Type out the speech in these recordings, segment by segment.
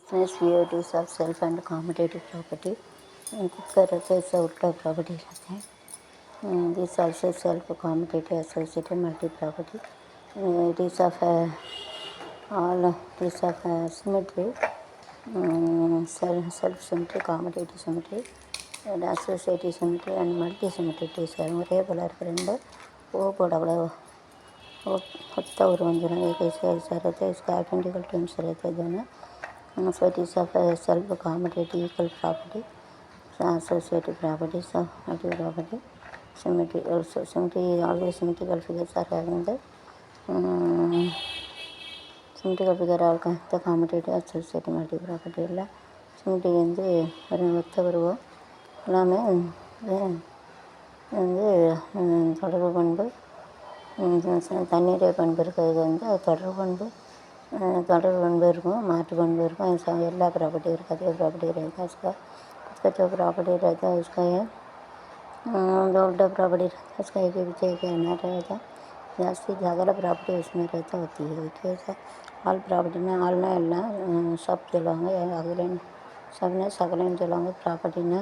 Business varieties of self and commutative property. कुछ रहते हैं उल्टा प्रॉपर्टी रहते हैं. This also self commutative associated multi property. It is of all is of symmetry, self symmetry, commutative symmetry, and associative symmetry and multi symmetry. It is ஒரே போல இருக்கிற ரெண்டு ஓ போடக்கூட होता और वंजना एक ऐसा रहता है. इसका आइडेंटिकल टर्म्स रहते हैं दोनों. So it is of a self commutative equal property, associative properties of multi property. Symmetry also, symmetry always symmetrical figures are having the symmetrical figure all the commutative associative multi property எல்லாம் symmetry வந்து ஒரு ஒத்த வருவோம் எல்லாமே வந்து தொடர்பு பண்பு தண்ணீரை பண்பு இருக்கிறது வந்து தொடர்பு பண்பு இருக்கும், மாற்று பண்பு இருக்கும். எல்லா ப்ராपर्टी रहता है, प्रॉपर्टी रहता है उसका. उसका जो प्रॉपर्टी रहता है उसका ये जो उल्टा प्रॉपर्टी रहता है उसका एक पीछे एक अनार रहता है. जास्ती ज़्यादा प्रॉपर्टी उसमें रहता होती है. कैसा ஆல் ப்ராப்பர்ட்டினா ஆல்னா எல்லாம் சப் சொல்லுவாங்க, அகலின் சப்னா சகலன்னு சொல்லுவாங்க. ப்ராப்பர்ட்டினா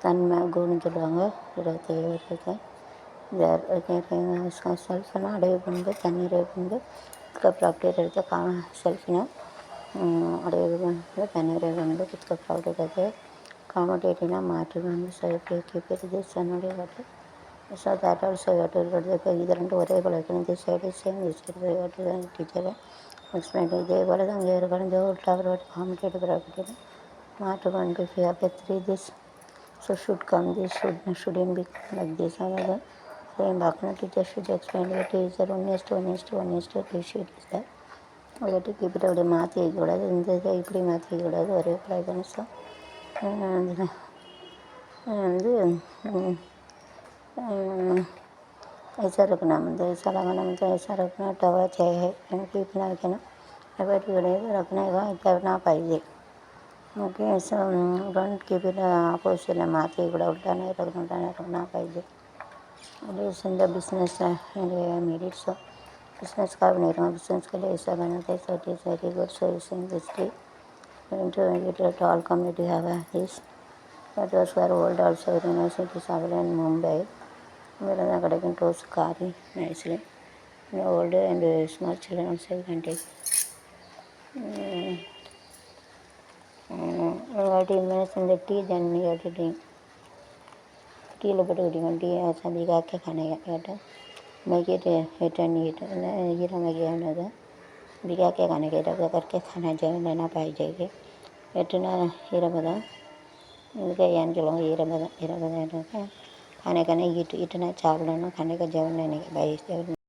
தன்மை குணம் சொல்லுவாங்க. இருபத்தி செல்ஃப்னா அடைவு பண்பு, தண்ணீரை பண்பு. इसका प्रॉपर्टी रहता है सेल्फ ना अड़े तनीरे बंद इसका प्रॉपर्टी रहता है कॉमोडेटिव ना मार्ट बंद सेल्फ कीपर दिस ಅನ್ನೋದು ಇರುತ್ತೆ. So that also you to ಬರಬೇಕು. ಇದರಂಟು ஒரே போல இருக்கு. This side is same, this side you to teacher explain இதே போல தான் இங்கே இருக்கணும். जो उल्टा प्रॉपर्टी कॉमोडेटिव प्रॉपर्टी मार्ट बंद if you have a 3 this so should come this shouldn't be like this another. Same Bhakna teacher should explain it is 1:1:1:2 sheet is there. ಅದಕ್ಕೆ ಕೀಪ್ ಇಟ್ அப்படியே மாற்றி வைக்கக்கூடாது. இந்த இதை இப்படி மாற்றி வைக்கக்கூடாது. ஒரே பிளாய் ஸோ வந்து ऐसा रखना मतलब ऐसा लगाना मतलब ऐसा रखना टवा चाहे कीप ना रखना अवॉइड करेगा रखना है करना पाइए. ओके ऐसा डोंट कीप इट अपोजिट माற்றி கூட உल्टाने रखना पाइए. in the business made it so business का बनाएगा. business के लिए ऐसा बनाते हैं. so it is very good. so is in this day to all community have this. that was where old also university travel in Mumbai where the கிடைக்கும் toast curry nicely. old and small children also you can take. what is minutes in the tea then you have to drink. T low but कुछ T ऐसा दिखा के खाने का बेटा Maggi return हीरा Maggi होना था दिखा के खाने के डब्बा करके खाना चाहिए लेना पाई जाएगी इतना हीरा बता इनके यान चलो हीरा बता खाने का नहीं इतना चावल लेना खाने का जवन लेने के भाई